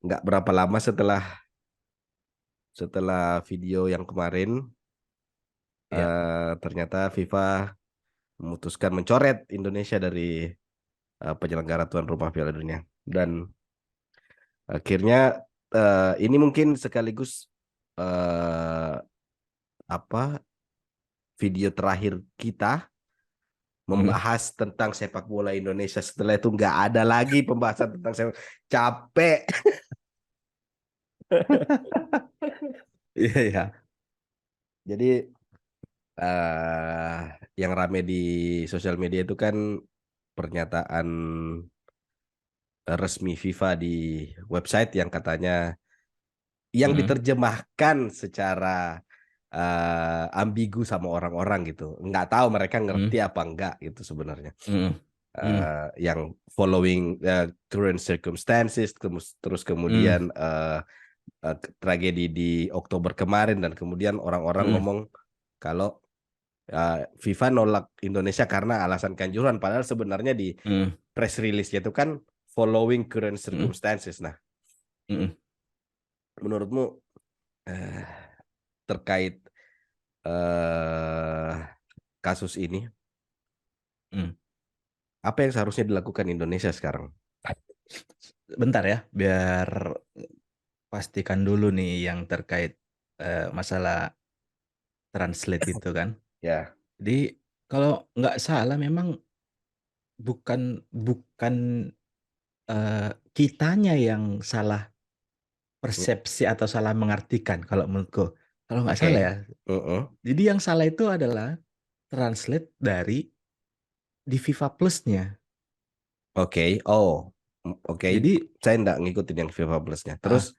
nggak berapa lama setelah setelah video yang kemarin, Iya. ternyata FIFA memutuskan mencoret Indonesia dari penyelenggara tuan rumah Piala Dunia. Dan akhirnya ini mungkin sekaligus eh, apa video terakhir kita Mm. membahas tentang sepak bola Indonesia. Setelah itu nggak ada lagi pembahasan tentang sepak. Capek. Iya, iya. Jadi eh yang rame di sosial media itu kan pernyataan resmi FIFA di website yang katanya yang Mm. diterjemahkan secara ambigu sama orang-orang gitu. Nggak tahu mereka ngerti Mm. apa enggak gitu sebenarnya. Mm. Mm. Yang following current circumstances, terus Mm. kemudian tragedi di Oktober kemarin, dan kemudian orang-orang Mm. ngomong kalau FIFA nolak Indonesia karena alasan kanjuruhan, padahal sebenarnya di Mm. press release-nya itu kan following current Mm. circumstances. Nah, Mm. menurutmu eh, terkait eh, kasus ini, Mm. apa yang seharusnya dilakukan Indonesia sekarang? Bentar ya, biar pastikan dulu nih yang terkait masalah translate itu kan. Ya, Jadi kalau nggak salah memang bukan bukan kitanya yang salah persepsi atau salah mengartikan kalau menurutku. Kalau nggak oke. salah ya. Uh-uh. Jadi yang salah itu adalah translate dari di FIFA Plus-nya. Oke. Oh, oke. Jadi Saya nggak ngikutin yang FIFA Plus-nya. Terus, ah,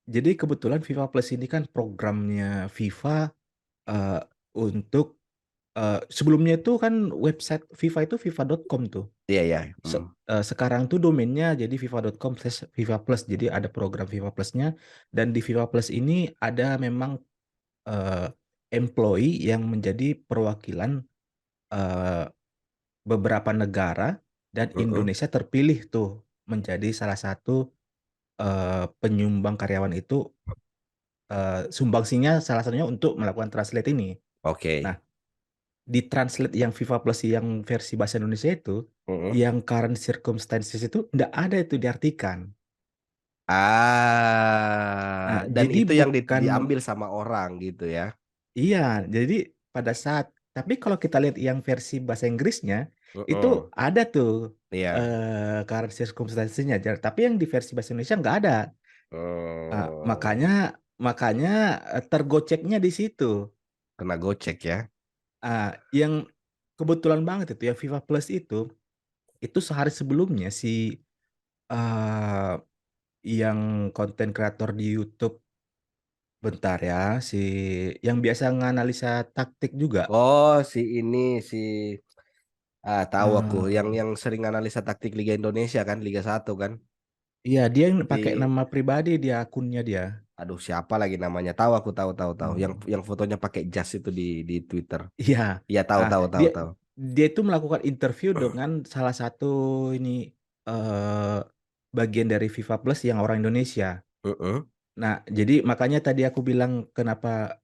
jadi kebetulan FIFA Plus ini kan programnya FIFA eh, untuk sebelumnya itu kan website FIFA itu FIFA.com tuh. iya ya. Sekarang tuh domainnya jadi FIFA Plus. Jadi ada program FIFA Plus-nya dan di FIFA Plus ini ada memang eh, employee yang menjadi perwakilan eh, beberapa negara dan Indonesia terpilih tuh menjadi salah satu penyumbang karyawan itu sumbangsinya salah satunya untuk melakukan translate ini. Oke. Nah, di translate yang FIFA Plus yang versi bahasa Indonesia itu, Mm-mm. yang current circumstances itu nggak ada itu diartikan. Nah, Dan jadi itu yang bukan diambil sama orang gitu ya. iya, jadi pada saat tapi kalau kita lihat yang versi bahasa Inggrisnya itu Mm-mm. ada tuh Iya. current circumstances-nya, tapi yang di versi bahasa Indonesia nggak ada. Hmm, Makanya makanya tergoceknya di situ. kena gocek ya. Yang kebetulan banget itu ya FIFA Plus itu sehari sebelumnya si eh, yang konten kreator di YouTube bentar ya si yang biasa nganalisa taktik juga. Oh, si ini si tahu aku yang eh sering analisa taktik Liga Indonesia kan, Liga 1 kan. iya dia yang pakai Si nama pribadi dia akunnya dia. aduh siapa lagi namanya? Tahu aku, tahu. Yang Hmm, fotonya pakai jas itu di Twitter. iya. Iya, tahu Ah, tahu tahu dia tahu. dia itu melakukan interview dengan salah satu ini eh bagian dari FIFA Plus yang orang Indonesia. Heeh. Nah, jadi makanya tadi aku bilang kenapa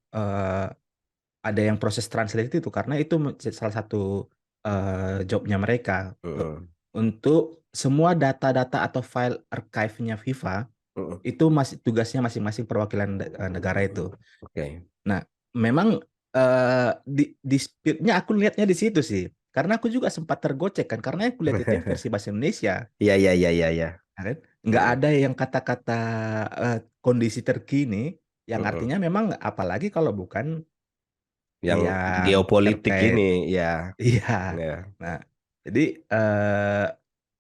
ada yang proses translate itu karena itu salah satu jobnya mereka. Eh, Heeh. untuk semua data-data atau file archive-nya FIFA Heeh. itu masih tugasnya masing-masing perwakilan negara itu. Oke. Nah, memang dispute-nya aku lihatnya di situ sih. Karena aku juga sempat tergocek kan karena aku lihat itu yang versi bahasa Indonesia. Iya iya iya iya iya. Ya kan? Nggak Heeh. ada yang kata-kata kondisi terkini yang Heeh. artinya memang apalagi kalau bukan Yang yang geopolitik terkait ini ya. iya. Ya. Nah, jadi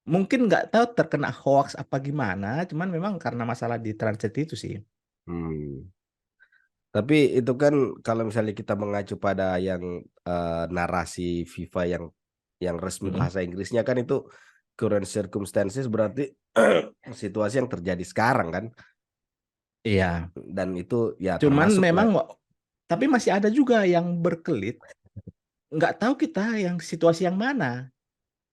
mungkin nggak tahu terkena hoax apa gimana, cuman memang karena masalah di transit itu sih. Hmm. Tapi itu kan kalau misalnya kita mengacu pada yang narasi FIFA yang resmi Mm-mm. bahasa Inggrisnya kan itu current circumstances, berarti situasi yang terjadi sekarang kan, Iya. dan itu ya Cuman termasuk memang tapi masih ada juga yang berkelit. Nggak tahu kita yang situasi yang mana.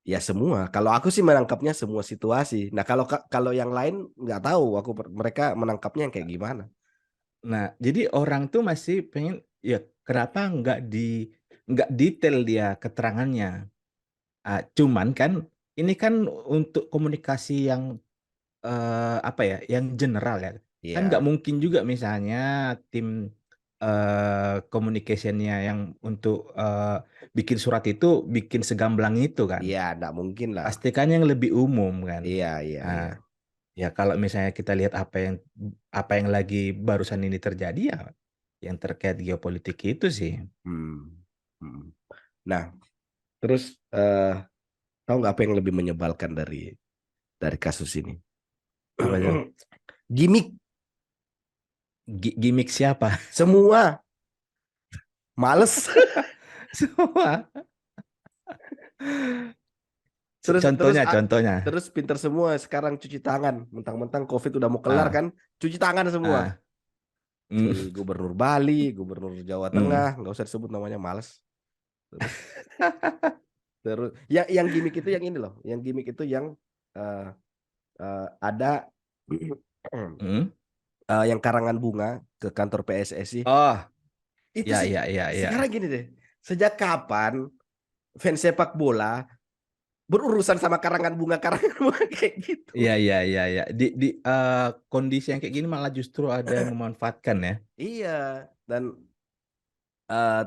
Ya semua. Kalau aku sih menangkapnya semua situasi. Nah kalau yang lain nggak tahu. Mereka menangkapnya yang kayak gimana. Nah, jadi orang tuh masih pengen ya kenapa nggak detail dia keterangannya. Cuman kan ini kan untuk komunikasi yang apa ya, yang general ya. Kan nggak Iya, mungkin juga misalnya tim communication-nya yang untuk bikin surat itu bikin segamblang itu kan. iya, nggak mungkin lah. Pastikan yang lebih umum kan. Iya, iya, iya. Nah, ya kalau misalnya kita lihat apa yang lagi barusan ini terjadi ya yang terkait geopolitik itu sih. Hmm. Hmm. Nah, terus tahu nggak apa yang lebih menyebalkan dari kasus ini? Apa tuh? Gimik Gimik siapa? semua, males. Semua. Terus terus Contohnya, ah, contohnya. terus pinter semua sekarang cuci tangan. Mentang-mentang COVID udah mau kelar Ah, kan, cuci tangan semua. ah, Si mm, Gubernur Bali, Gubernur Jawa mm. Tengah, nggak usah disebut namanya, males. Terus terus yang gimmick itu yang ini loh, yang gimmick itu yang eh, ada Mm. yang karangan bunga ke kantor PSSI. Oh, Itu ya, sih ya, ya, sekarang ya. gini deh, sejak kapan fans sepak bola berurusan sama karangan bunga kayak gitu? Iya, iya, iya, iya. Kondisi yang kayak gini malah justru ada yang memanfaatkan ya. Iya, dan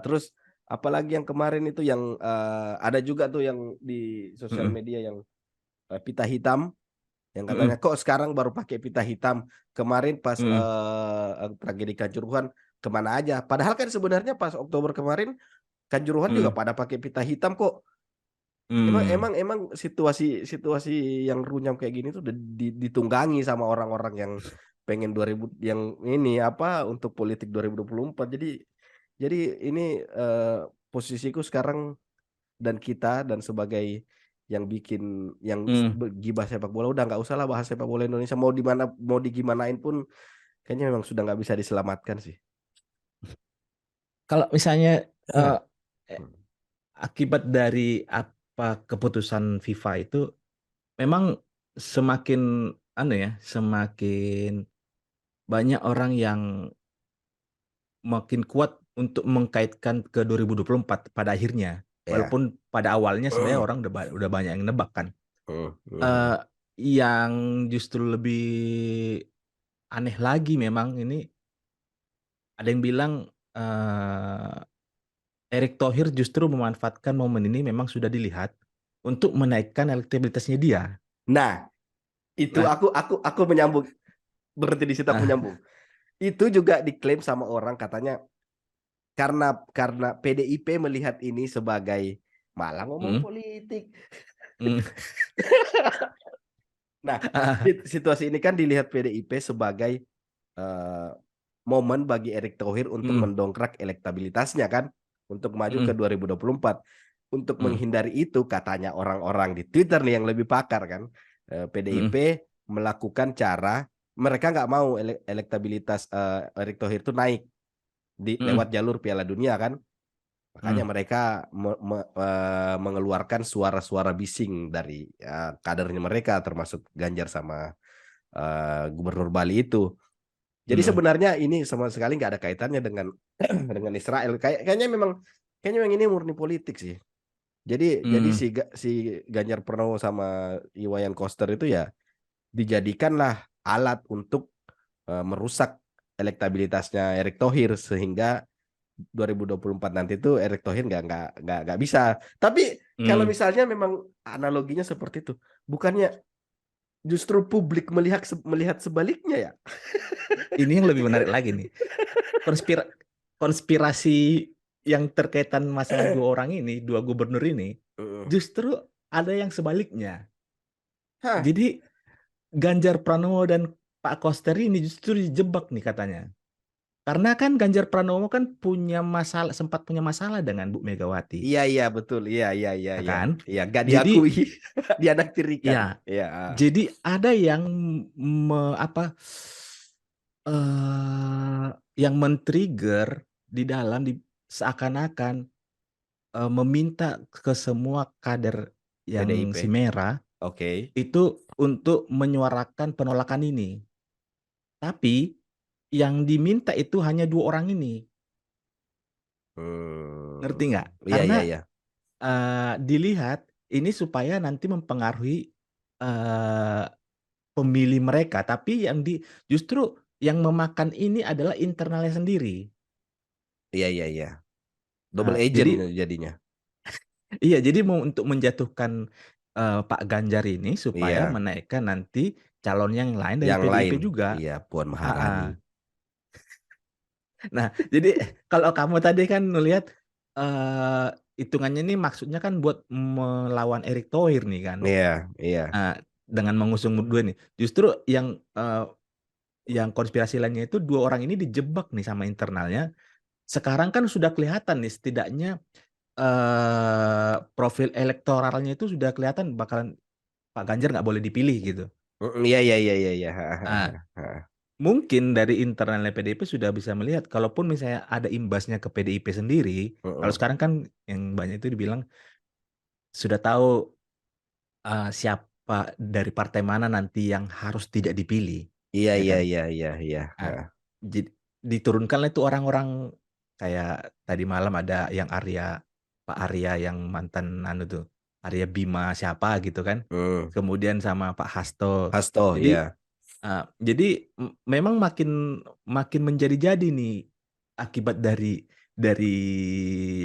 terus apalagi yang kemarin itu yang ada juga tuh yang di sosial Mm-mm, media yang pita hitam yang katanya mm-mm, kok sekarang baru pakai pita hitam, kemarin pas mm-mm, tragedi Kanjuruhan kemana aja, padahal kan sebenarnya pas Oktober kemarin Kanjuruhan juga mm-mm, pada pakai pita hitam kok. Emang mm, emang emang situasi situasi yang runyam kayak gini tuh udah ditunggangi sama orang-orang yang pengen 2000 yang ini apa untuk politik 2024. Jadi ini posisiku sekarang dan kita dan sebagai yang bikin yang mm. gibah sepak bola udah nggak usah lah bahas sepak bola Indonesia, mau di mana mau digimanain pun kayaknya memang sudah nggak bisa diselamatkan sih. Kalau misalnya Nah, eh, eh, akibat dari apa keputusan FIFA itu memang semakin anu ya, semakin banyak orang yang makin kuat untuk mengkaitkan ke 2024 pada akhirnya. ya. Walaupun pada awalnya sebenarnya orang udah banyak yang nebak kan. Hmm, hmm. Eh, yang justru lebih aneh lagi memang ini ada yang bilang eh, Erick Thohir justru memanfaatkan momen ini memang sudah dilihat untuk menaikkan elektabilitasnya dia. Nah, itu Nah, aku menyambung, berhenti di situ aku ah, menyambung. Itu juga diklaim sama orang katanya karena PDIP melihat ini sebagai malah ngomong mm, politik. mm, Nah, ah, situasi ini kan dilihat PDIP sebagai eh, momen bagi Erick Thohir untuk mm, mendongkrak elektabilitasnya kan, untuk maju ke mm, 2024. Untuk mm, menghindari itu, katanya orang-orang di Twitter nih yang lebih pakar kan, PDIP mm, melakukan cara mereka nggak mau elektabilitas Erick Thohir itu naik lewat mm, jalur Piala Dunia kan. Makanya mm, mereka mengeluarkan suara-suara bising dari kadernya mereka, termasuk Ganjar sama Gubernur Bali itu. Jadi mm, sebenarnya ini sama sekali nggak ada kaitannya dengan dengan Israel. Kayaknya memang ini murni politik sih. Jadi mm, si Ganjar Pranowo sama Iwayan Koster itu ya dijadikanlah alat untuk merusak elektabilitasnya Erick Thohir sehingga 2024 nanti tuh Erick Thohir nggak bisa. Tapi kalau mm. misalnya memang analoginya seperti itu, bukannya justru publik melihat sebaliknya ya? Ini yang lebih menarik lagi nih. Konspira konspirasi yang terkaitan masalah dua orang ini, dua gubernur ini, justru ada yang sebaliknya. Hah, Jadi Ganjar Pranowo dan Pak Koster ini justru dijebak nih katanya. Karena kan Ganjar Pranowo kan sempat punya masalah dengan Bu Megawati, iya iya betul, iya iya iya ya iya, kan? iya nggak Jadi diakui, dianaktirikan, ya, iya. jadi ada yang apa eh yang men-trigger di dalam seakan-akan meminta ke semua kader yang PDIP. si Merah Oke. itu untuk menyuarakan penolakan ini. Tapi yang diminta itu hanya 2 orang ini, ngerti nggak? Iya iya Karena, iya. dilihat ini supaya nanti mempengaruhi, eee, pemilih mereka, tapi justru yang memakan ini adalah internalnya sendiri. Iya iya iya. Double agent Jadi jadinya. iya, jadi mau untuk menjatuhkan, Pak Ganjar ini supaya Iya, menaikkan nanti calon yang lain dari yang lain. PDIP juga. Iya, Puan Maharani. Heeh. Nah, jadi kalau kamu tadi kan ngelihat, eee, hitungannya ini maksudnya kan buat melawan Erick Thohir nih kan, Iya iya. dengan mengusung 2 nih. Justru yang konspirasi lainnya itu 2 orang ini dijebak nih sama internalnya. Sekarang kan sudah kelihatan nih setidaknya, profil elektoralnya itu sudah kelihatan bakalan Pak Ganjar nggak boleh dipilih gitu. Iya iya iya iya iya. Heeh heeh Ah, heeh heeh. mungkin dari internalnya PDIP sudah bisa melihat kalaupun misalnya ada imbasnya ke PDIP sendiri, kalau Heeh. sekarang kan yang banyak itu dibilang sudah tahu, siapa dari partai mana nanti yang harus tidak dipilih, Iya ya iya kan? iya iya iya. Nah, Heeh. diturunkanlah itu orang-orang kayak tadi malam ada yang Pak Arya yang mantan anu tuh, Arya Bima siapa gitu kan, Mmm. kemudian sama Pak Hasto. Hasto, Jadi iya. memang makin makin menjadi-jadi nih, akibat dari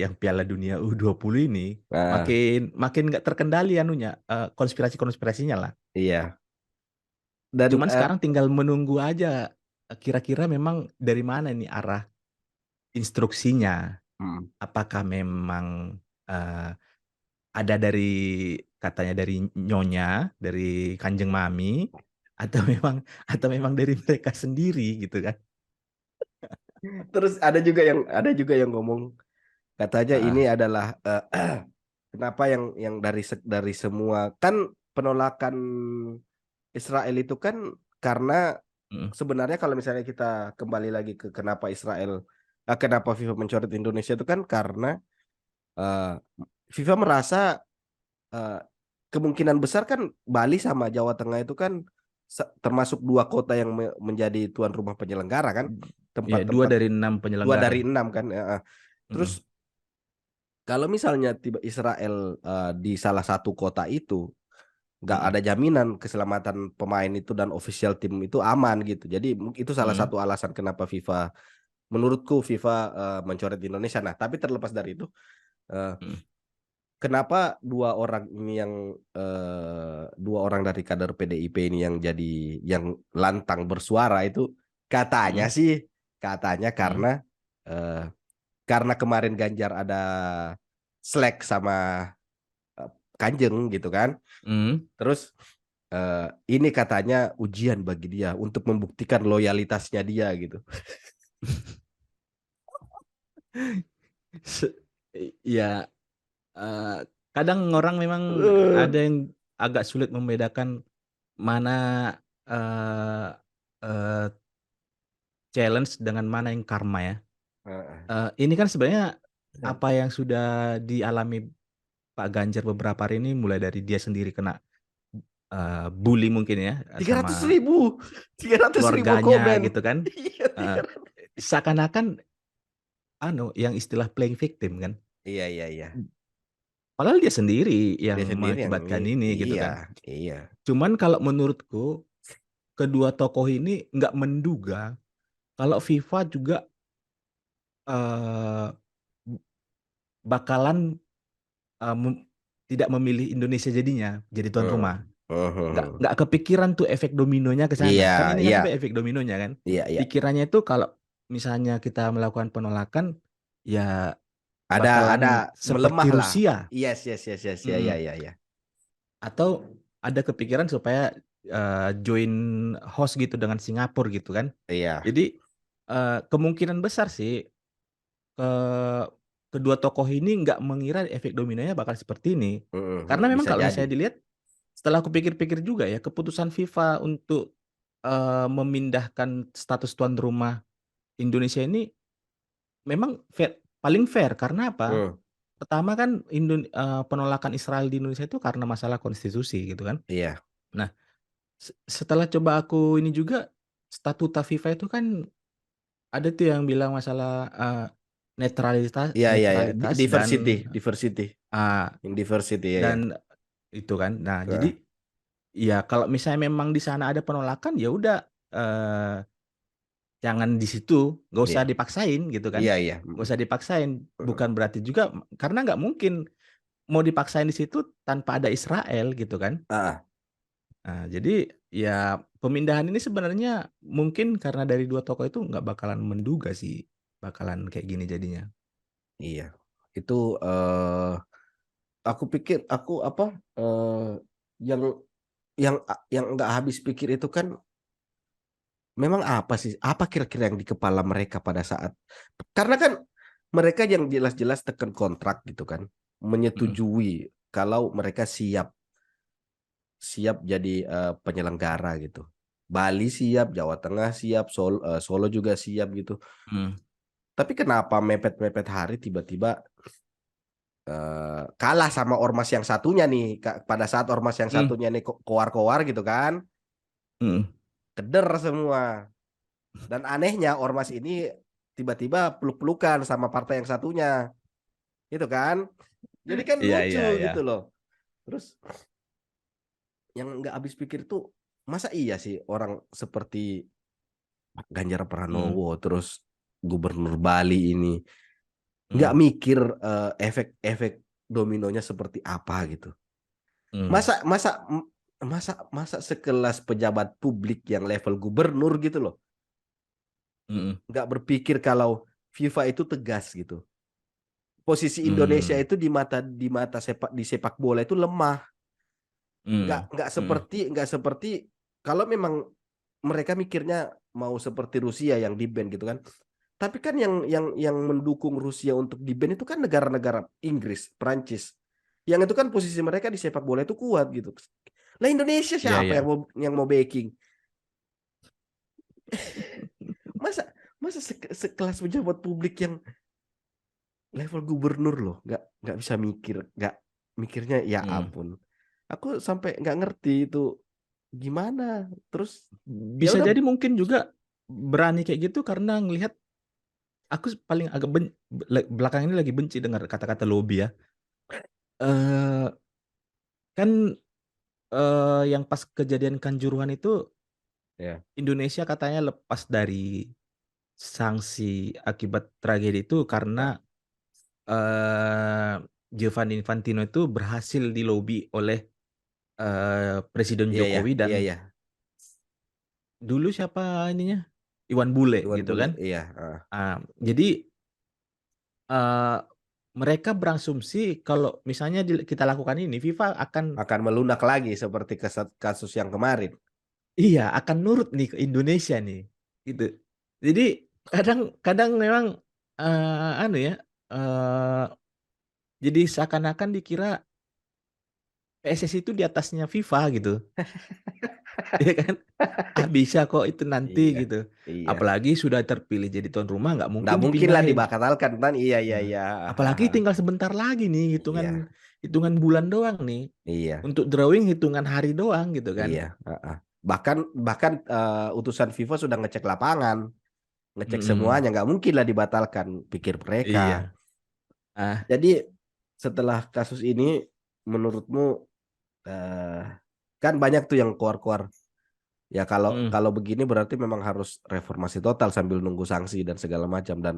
yang Piala Dunia U20 ini, Heeh. makin makin nggak terkendali anunya, konspirasi-konspirasinya lah. Iya. Dan, Cuman sekarang tinggal menunggu aja, kira-kira memang dari mana nih arah instruksinya. mhm. Apakah memang, eee, ada katanya dari nyonya, dari kanjeng mami, atau memang dari mereka sendiri gitu kan? Terus ada juga yang ngomong, katanya Heeh, ini adalah, kenapa yang dari semua kan penolakan Israel itu kan karena mhm sebenarnya kalau misalnya kita kembali lagi ke kenapa FIFA mencoret Indonesia itu kan karena, eee, FIFA merasa, eee, kemungkinan besar kan Bali sama Jawa Tengah itu kan termasuk 2 kota yang menjadi tuan rumah penyelenggara kan, iya 2 tempat-tempat dari 6 2 penyelenggara. dari 6 kan, heeh. Mhm Terus kalau misalnya Israel, di salah satu kota itu, nggak mhm ada jaminan keselamatan pemain itu dan official tim itu aman gitu. Jadi itu salah mhm satu alasan kenapa menurutku FIFA, mencoret di Indonesia. Nah, tapi terlepas dari itu, eee, mhm kenapa 2 orang dari kader PDIP ini yang lantang bersuara itu mhm katanya mhm eee, karena kemarin Ganjar ada slack sama, Kanjeng gitu kan. mhm. Terus, ini katanya ujian bagi dia untuk membuktikan loyalitasnya dia gitu. Se iya, eee, kadang orang memang Eee, ada yang agak sulit membedakan mana, eee eee, challenge dengan mana yang karma ya. heeh, Ini kan sebenarnya apa yang sudah dialami Pak Ganjar beberapa hari ini mulai dari dia sendiri kena, bully mungkin ya, tiga ratus sama ribu 300.000 keluarganya komen. gitu kan, Iya, heeh, 300. seakan-akan yang istilah playing victim kan. Iya iya iya. Padahal dia sendiri yang Dia sendiri yang mengakibatkan ini gitu iya kan. iya. Cuman kalau menurutku, kedua tokoh ini nggak menduga kalau FIFA juga, eee, bakalan, eee, mem tidak memilih Indonesia jadinya, jadi tuan Mhm, rumah. mhm. Nggak kepikiran tuh efek dominonya ke sana, kan Iya ini kan iya sampai efek dominonya kan. iya iya. Pikirannya itu kalau misalnya kita melakukan penolakan, ya Ada bakalan melemah seperti lah. Rusia, Yes yes yes yes, iya iya mhm, iya iya. atau ada kepikiran supaya, join host gitu dengan Singapura gitu kan. Iya, Jadi, kemungkinan besar sih, eee, kedua tokoh ini nggak mengira efek dominonya bakal seperti ini. mhm mhm, Karena memang bisa kalau jadi. misalnya dilihat, setelah aku pikir-pikir juga ya, keputusan FIFA untuk, memindahkan status tuan rumah Indonesia ini memang paling fair karena apa? Mmm. pertama kan penolakan Israel di Indonesia itu karena masalah konstitusi gitu kan. Iya. Nah, setelah coba aku ini juga, statuta FIFA itu kan ada tuh yang bilang masalah, netralitas Iya iya iya. netralitas Diversity, dan, diversity. eee, In diversity ya ya. dan itu kan. Nah, jadi Heeh. ya kalau misalnya memang di sana ada penolakan, ya udah, jangan di situ, nggak usah Iya. dipaksain gitu kan. Iya iya. Nggak usah dipaksain, Heeh. bukan berarti juga karena nggak mungkin mau dipaksain di situ tanpa ada Israel gitu kan. Heeh. Nah, jadi ya pemindahan ini sebenarnya mungkin karena dari 2 tokoh itu nggak bakalan menduga sih, bakalan kayak gini jadinya. Iya. Itu, aku pikir aku apa, yang yang nggak habis pikir itu kan memang apa sih, apa kira-kira yang di kepala mereka pada saat karena kan mereka yang jelas-jelas tekan kontrak gitu kan, Mhm, menyetujui kalau mereka siap siap jadi, penyelenggara gitu. Bali siap, Jawa Tengah siap, Solo juga siap gitu. mhm, Tapi kenapa mepet-mepet hari tiba-tiba, kalah sama ormas yang satunya nih, pada saat ormas yang mmm, satunya nih koar-koar gitu kan, mhm. keder semua. Dan anehnya ormas ini tiba-tiba peluk-pelukan sama partai yang satunya, gitu kan. Jadi kan Iya lucu iya iya. gitu loh. Terus yang nggak habis pikir tuh, masa iya sih orang seperti Ganjar Mhm, Pranowo, terus Gubernur Bali ini, nggak mhm, mikir, efek-efek dominonya seperti apa gitu. mhm, Masa masa masa sekelas pejabat publik yang level gubernur gitu loh, mhm, nggak berpikir kalau FIFA itu tegas gitu. Posisi Indonesia mmm, itu di mata di sepak bola itu lemah, mhm, nggak mhm, seperti kalau memang mereka mikirnya mau seperti Rusia yang di-ban gitu kan. Tapi kan yang mendukung Rusia untuk di-ban itu kan negara-negara Inggris, Prancis, yang itu kan posisi mereka di sepak bola itu kuat gitu. Lah Indonesia iya siapa iya. yang mau backing? Masa masa sekelas pejabat publik yang level gubernur loh, nggak bisa mikir, nggak mikirnya ya Mhm. ampun. Aku sampai nggak ngerti itu gimana, terus ya Bisa udah. jadi mungkin juga berani kayak gitu karena ngelihat aku paling agak belakangan ini lagi benci dengar kata-kata lobby ya. Eee, kan, yang pas kejadian Kanjuruhan itu Ya, Indonesia katanya lepas dari sanksi akibat tragedi itu heeh. karena, eee, Giovanni Infantino itu berhasil dilobi oleh, Presiden Iya ya, Jokowi iya dan ya. dulu siapa ininya, Iwan Bule Iwan gitu Bule, kan. iya, heeh. Jadi, eee, mereka berasumsi kalau misalnya kita lakukan ini, FIFA akan Akan melunak lagi seperti kasus yang kemarin. iya, akan nurut nih ke Indonesia nih, gitu. Jadi kadang kadang memang, anu ya, eee, jadi seakan-akan dikira PSSI itu di atasnya FIFA gitu, ya kan? Ah, bisa kok itu Iya, nanti gitu. iya. Apalagi sudah terpilih jadi tuan rumah nggak Nggak mungkin mungkin lah dipindahin. dibatalkan kan, iya iya Nah, iya, apalagi tinggal sebentar lagi nih, hitungan iya, hitungan bulan doang nih, iya, untuk drawing hitungan hari doang gitu kan. iya, heeh. Bahkan bahkan, utusan FIFA sudah ngecek lapangan, ngecek Mhm, semuanya, nggak mungkin lah dibatalkan, pikir mereka. iya. Ah, Jadi setelah kasus ini menurutmu, eee, kan banyak tuh yang keluar-keluar, ya kalau mhm, kalau begini berarti memang harus reformasi total sambil nunggu sanksi dan segala macam dan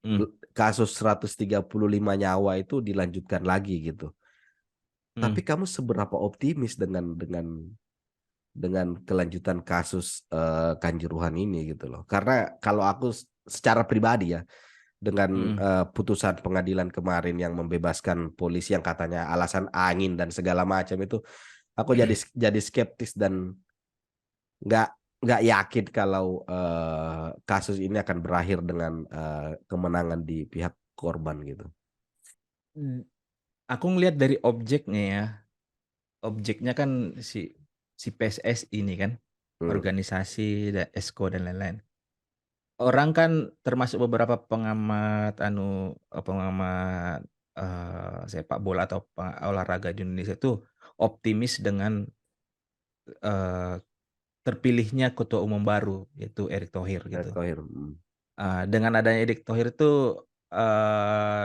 mmm, kasus 135 nyawa itu dilanjutkan lagi gitu. Tapi mhm, kamu seberapa optimis dengan kelanjutan kasus, Kanjuruhan ini gitu loh. Karena kalau aku secara pribadi ya, dengan, mhm. putusan pengadilan kemarin yang membebaskan polisi yang katanya alasan angin dan segala macam itu, aku jadi skeptis dan nggak nggak yakin kalau, kasus ini akan berakhir dengan, kemenangan di pihak korban gitu. Mmm, aku ngelihat dari objeknya ya, objeknya kan si PSSI ini kan, Mhm, organisasi Esko dan lain-lain. Orang kan termasuk beberapa pengamat pengamat sepak bola atau olahraga di Indonesia itu optimis dengan eh, terpilihnya ketua umum baru yaitu Erick Thohir Erick gitu. Thohir. Dengan adanya Erick Thohir itu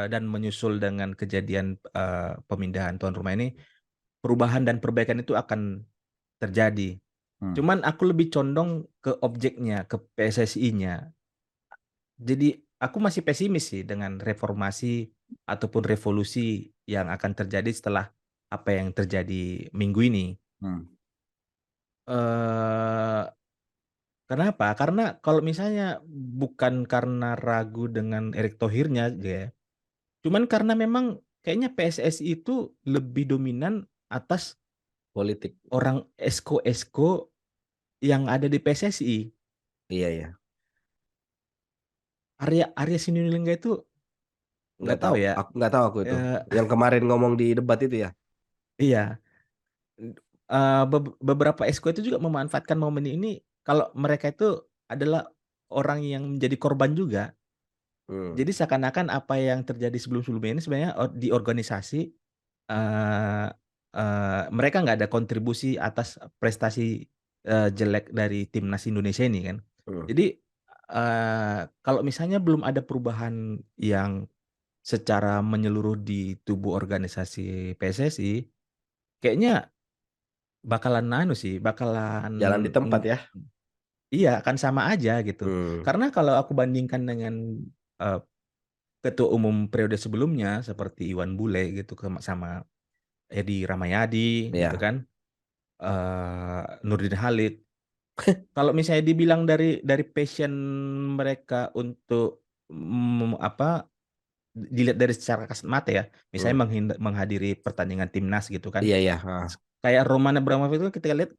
dan menyusul dengan kejadian pemindahan tuan rumah ini, perubahan dan perbaikan itu akan terjadi. Hmm. Cuman aku lebih condong ke objeknya, ke PSSI-nya. Jadi aku masih pesimis sih dengan reformasi ataupun revolusi yang akan terjadi setelah apa yang terjadi minggu ini. Hmm. eh Kenapa? Karena kalau misalnya bukan karena ragu dengan Erick Thohirnya, ya, cuman karena memang kayaknya PSSI itu lebih dominan atas Politik. orang esko-esko yang ada di PSSI. Iya ya. Arya Sinulinga itu Nggak nggak tahu tahu. ya. Nggak tahu aku itu. eh, Yang kemarin ngomong di debat itu ya. iya, beberapa esko itu juga memanfaatkan momen ini kalau mereka itu adalah orang yang menjadi korban juga. Hmm. Jadi seakan-akan apa yang terjadi sebelum-sebelumnya ini sebenarnya di organisasi eh mereka nggak ada kontribusi atas prestasi jelek dari timnas Indonesia ini kan. Hmm. Jadi kalau misalnya belum ada perubahan yang secara menyeluruh di tubuh organisasi PSSI, kayaknya bakalan anu sih, bakalan Jalan di tempat ya. iya akan sama aja gitu. Hmm. Karena kalau aku bandingkan dengan eh, ketua umum periode sebelumnya seperti Iwan Bule gitu sama Edi Ramayadi gitu Ya. kan, Nurdin Halid. Kalau misalnya dibilang dari passion mereka untuk apa dilihat dari secara kasat mata ya, Hmm. misalnya menghadiri pertandingan timnas gitu kan, Iya ya. kayak Roman Abramovich itu kita lihat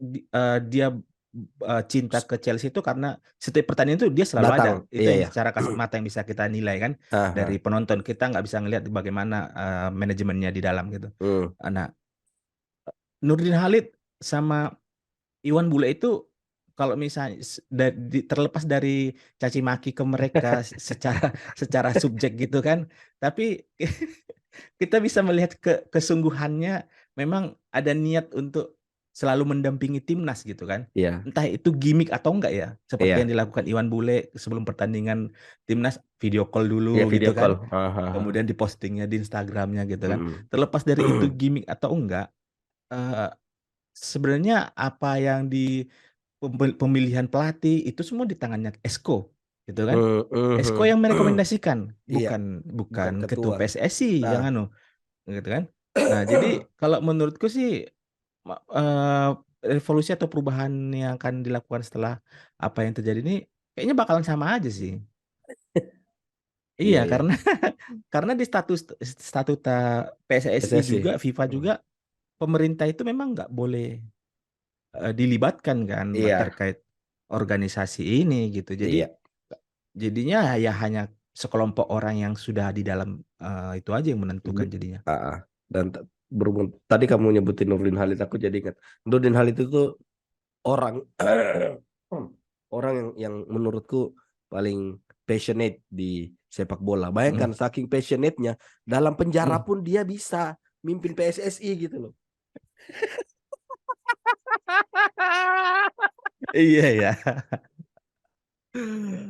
dia cinta ke Chelsea itu karena setiap pertandingan itu dia selalu ada. Datang. Itu Iya yang ya. secara kasat mata yang bisa kita nilai kan dari Ah, ah. penonton. Kita nggak bisa ngelihat bagaimana manajemennya di dalam gitu. Hmm. Nah, Nurdin Halid sama Iwan Bule itu kalau misalnya terlepas dari caci maki ke mereka secara secara subjek gitu kan, tapi kita bisa melihat kesungguhannya memang ada niat untuk selalu mendampingi timnas gitu kan. Iya. Entah itu gimmick atau enggak ya, seperti yang Iya. dilakukan Iwan Bule sebelum pertandingan timnas video call Iya dulu video gitu call. kan. Kemudian dipostingnya di Instagramnya gitu kan. Hmm. Terlepas dari itu gimmick atau enggak, eh, sebenarnya apa yang di pemilihan pelatih itu semua di tangannya Esko gitu kan. Hmm. Esko Hmm. yang merekomendasikan, Iya. bukan Bukan bukan ketua ketua. PSSI Nah. yang anu gitu kan. Nah, jadi kalau menurutku sih revolusi atau perubahan yang akan dilakukan setelah apa yang terjadi ini kayaknya bakalan sama aja sih. Iya, Iya ya. karena karena di statuta PSSI PSSI. juga, FIFA Hmm. juga, pemerintah itu memang nggak boleh dilibatkan kan Iya. terkait organisasi ini gitu. Jadi Iya. jadinya ya hanya sekelompok orang yang sudah di dalam itu aja yang menentukan jadinya. Ah, ah. Dan berhubung tadi kamu nyebutin Nurdin Halid, aku jadi ingat Nurdin Halid itu orang orang yang menurutku paling passionate di sepak bola. Bayangkan Mm, saking passionate-nya dalam penjara mm. pun dia bisa mimpin PSSI gitu loh. Iya ya.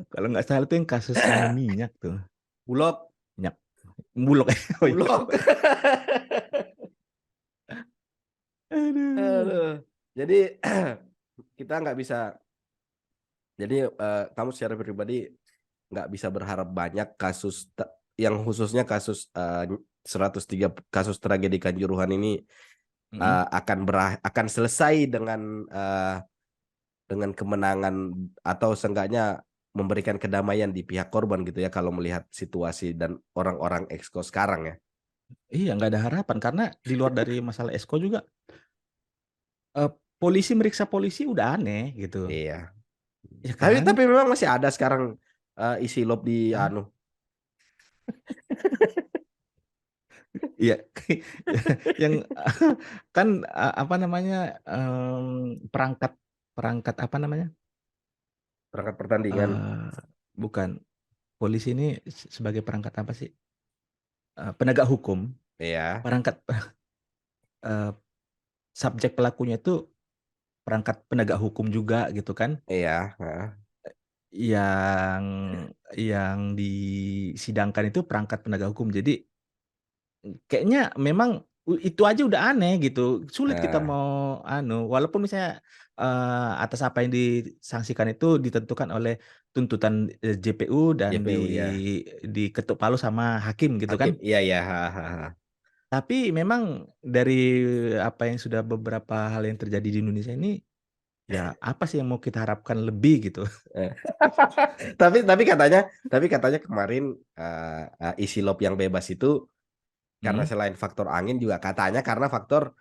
Kalau nggak salah tuh yang kasus anu minyak tuh. Bulog, Minyak bulog. Oh iya. bulog. Aduh. Aduh. Jadi kita nggak bisa. Jadi kamu secara pribadi nggak bisa berharap banyak kasus yang khususnya kasus 103 kasus tragedi Kanjuruhan ini Mm-mm. akan selesai dengan kemenangan atau seenggaknya memberikan kedamaian di pihak korban gitu ya kalau melihat situasi dan orang-orang exco sekarang ya. Iya nggak ada harapan karena di luar dari masalah Esko juga eh, polisi meriksa polisi udah aneh gitu. Iya. Ya Tapi kan? tapi memang masih ada sekarang isi lob di Hah? anu. Iya. Yang kan apa namanya perangkat perangkat apa namanya? Perangkat pertandingan. Bukan polisi ini sebagai perangkat apa sih? penegak hukum, Iya, perangkat eh, subjek pelakunya itu perangkat penegak hukum juga gitu kan, iya, heeh. yang disidangkan itu perangkat penegak hukum. Jadi kayaknya memang itu aja udah aneh gitu. Sulit kita Nah, mau walaupun misalnya atas apa yang disangsikan itu ditentukan oleh tuntutan JPU dan JPU ya, diketuk palu sama hakim gitu hakim. kan. Iya, iya, ha. Tapi memang dari apa yang sudah beberapa hal yang terjadi di Indonesia ini, ya apa sih yang mau kita harapkan lebih gitu. Eh. Tapi katanya kemarin isi lob yang bebas itu karena Mhm. selain faktor angin juga katanya karena faktor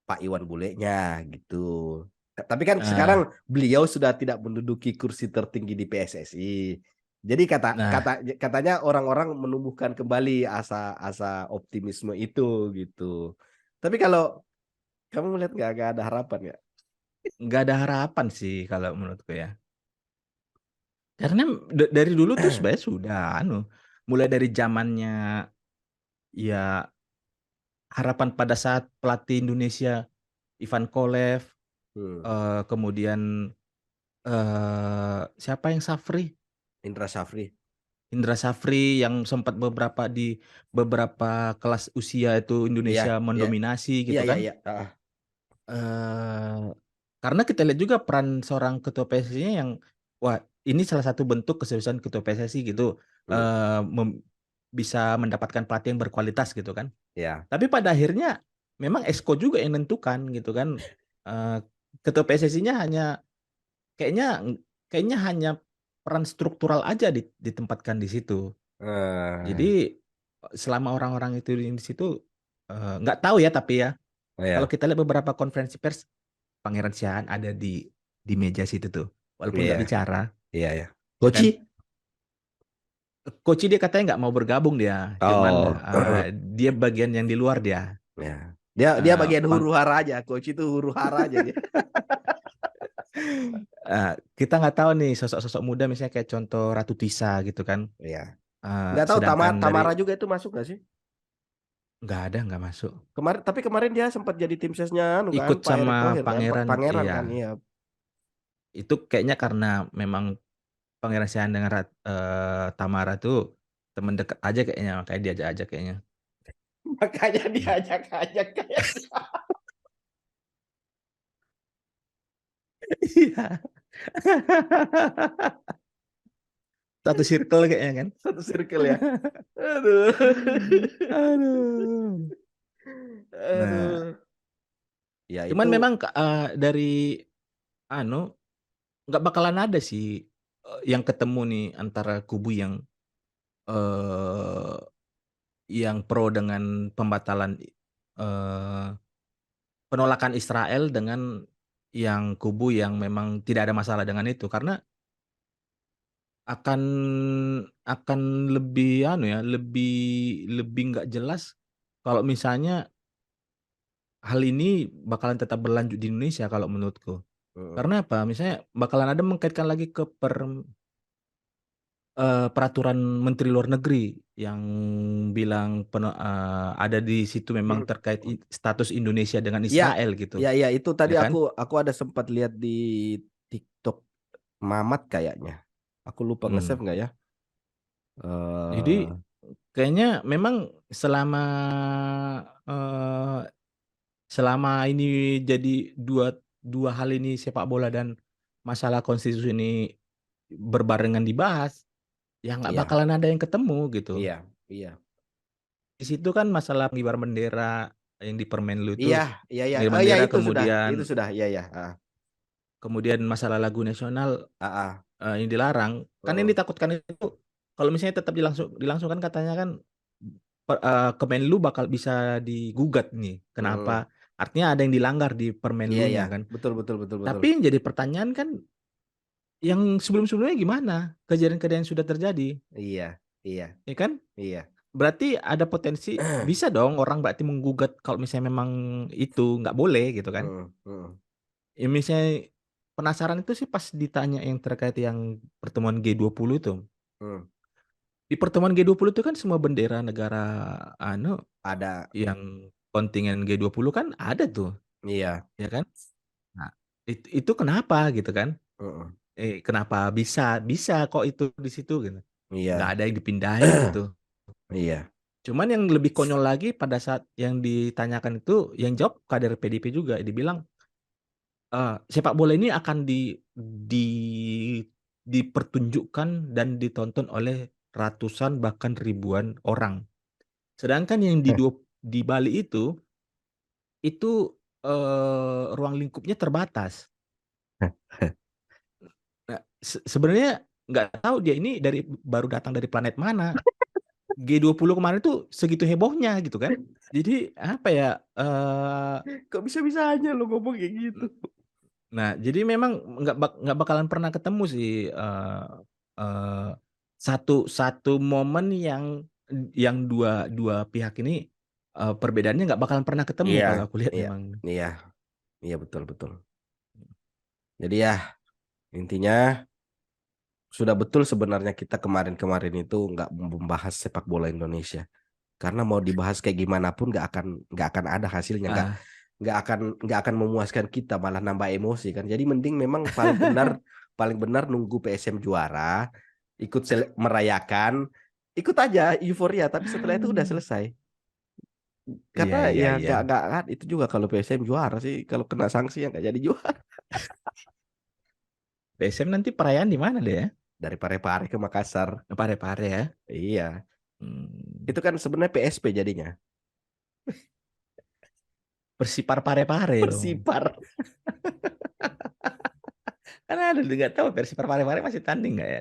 Pak Iwan Bulenya gitu. Tapi kan Nah, sekarang beliau sudah tidak menduduki kursi tertinggi di PSSI. Jadi nah, katanya orang-orang menumbuhkan kembali asa optimisme itu gitu. Tapi kalau kamu melihat nggak ada harapan ya? nggak ada harapan sih kalau menurutku ya. Karena dari dulu tuh sebenarnya sudah mulai dari zamannya ya harapan pada saat pelatih Indonesia Ivan Kolev, Hmm. kemudian siapa yang Safri? Indra Safri. Indra Safri yang sempat di beberapa kelas usia itu Iya, Indonesia iya, mendominasi iya, gitu iya, kan. iya. Eee, karena kita lihat juga peran seorang ketua PSSI-nya yang, wah ini salah satu bentuk keseriusan ketua PSSI gitu, Hmm. bisa mendapatkan pelatih yang berkualitas gitu kan. Ya. Tapi pada akhirnya memang Exco juga yang nentukan gitu kan, eee, ketua PSSI-nya kayaknya kayaknya hanya peran struktural aja ditempatkan di situ. Eh, Jadi, selama orang-orang itu di situ, nggak tahu ya tapi ya, kalau ya, kita lihat beberapa konferensi pers, Pangeran Siahaan ada di meja situ tuh, walaupun iya, nggak bicara, iya, ya. ya Koci? kan. Coach dia katanya nggak mau bergabung dia, cuman, Oh, dia bagian yang di luar dia, ya. Dia eee, bagian pang huru hara aja. Coach itu huru hara aja dia. kita nggak tahu nih sosok-sosok muda misalnya kayak contoh Ratu Tisa gitu kan, Iya. Nggak tahu sedangkan dari Tamara juga itu masuk nggak sih? nggak ada, nggak masuk. Kemarin dia sempat jadi tim sesnya anu kan, Ikut Pak Erick sama Thohir kan, Pak Pangeran Pangeran iya, kan, iya. itu kayaknya karena memang Pangeran Siahaan dengan Tamara tuh temen deket aja kayaknya, makanya diajak-ajak kayaknya. Makanya diajak-ajak kayak Iya. Satu circle kayaknya kan. satu circle ya. Aduh. Aduh. Nah, Aduh. Ya cuman itu. memang dari anu, nggak bakalan ada sih, yang ketemu nih antara kubu eee, yang pro dengan pembatalan, penolakan Israel dengan yang kubu yang memang tidak ada masalah dengan itu. Karena akan akan lebih lebih lebih nggak jelas kalau misalnya hal ini bakalan tetap berlanjut di Indonesia kalau menurutku. Mm, Karena apa? Misalnya bakalan ada mengkaitkan lagi ke peraturan Menteri Luar Negeri yang bilang ada di situ memang mm. terkait status Indonesia dengan Ya, Israel gitu, ya, ya itu tadi ya aku kan? aku ada sempat lihat di TikTok Mamat kayaknya. Aku lupa nge-save Mhm. nggak ya? Jadi Eh, kayaknya memang eee, selama ini jadi dua dua hal ini sepak bola dan masalah konstitusi ini berbarengan dibahas, ya nggak iya, bakalan ada yang ketemu gitu. iya, iya, Di situ kan masalah pengibaran bendera yang di Permenlu iya, itu, iya, iya. pengibaran Oh ya bendera itu kemudian sudah, iya, ya. kemudian masalah lagu nasional, Ah. yang dilarang. Kan yang Heeh. ditakutkan itu kalau misalnya tetap dilangsungkan katanya kan Kemenlu bakal bisa digugat nih. Heeh. Kenapa? Artinya ada yang dilanggar di Iya, iya, Permenlunya kan. betul, betul, betul, betul. Tapi yang jadi pertanyaan kan yang sebelum-sebelumnya gimana kejadian-kejadian yang sudah terjadi, Iya, iya, ya kan? iya. Berarti ada potensi bisa dong orang berarti menggugat kalau misalnya memang itu nggak boleh gitu kan. Heeh, heeh, Ya misalnya penasaran itu sih pas ditanya yang terkait yang pertemuan G20 itu. heeh. Di pertemuan G20 itu kan semua bendera negara anu Ada, yang kontingen G20 kan ada tuh, iya, ya kan? Nah, itu kenapa gitu kan? heeh, Kenapa bisa bisa kok itu di situ gitu. Nggak iya, ada yang dipindahin gitu. iya. Cuman yang lebih konyol lagi pada saat yang ditanyakan itu yang jawab kader PDIP juga. Dibilang sepak bola ini akan di dipertunjukkan dan ditonton oleh ratusan bahkan ribuan orang. Sedangkan yang di Bali itu ruang lingkupnya terbatas. Nah, sebenarnya nggak tahu dia ini baru datang dari planet mana. G20 kemarin tuh segitu hebohnya gitu kan. Jadi apa ya? Kok bisa-bisanya lo ngomong kayak gitu? Nah, jadi memang nggak bakalan pernah ketemu sih eh, satu satu momen yang dua dua pihak ini perbedaannya nggak bakalan pernah ketemu Iya, kalau aku lihat iya, memang. iya, iya, betul, betul. Jadi ya intinya sudah betul sebenarnya kita kemarin-kemarin itu nggak membahas sepak bola Indonesia. Karena mau dibahas kayak gimana pun nggak akan ada hasilnya, Ah, nggak akan memuaskan kita, malah nambah emosi kan. Jadi mending memang paling benar nunggu PSM juara, ikut merayakan, ikut aja euforia, tapi setelah itu udah selesai. iya Karena iya ya iya. nggak kan itu juga kalau PSM juara sih, kalau kena sanksi ya nggak jadi juara. PSM nanti perayaan di mana deh ya? Dari Parepare ke Makassar. Pare-pare ya. Iya, Hmm, itu kan sebenarnya PSP jadinya. Persipar Pare-Pare dong. Persipar. Karena ada nggak tahu Persipar Pare-Pare masih tanding nggak ya?